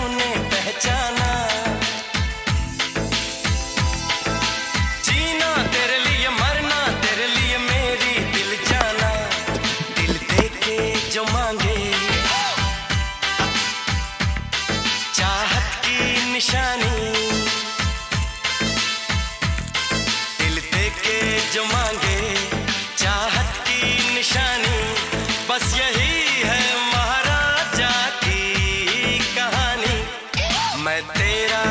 तूने पहचाना। जीना तेरे लिए, मरना तेरे लिए, मेरी दिल जाना। दिल दे के जो मांगे चाहत की निशानी, दिल दे के जो मांगे चाहत की निशानी, बस यही है महाराजा की कहानी। मैं तेरा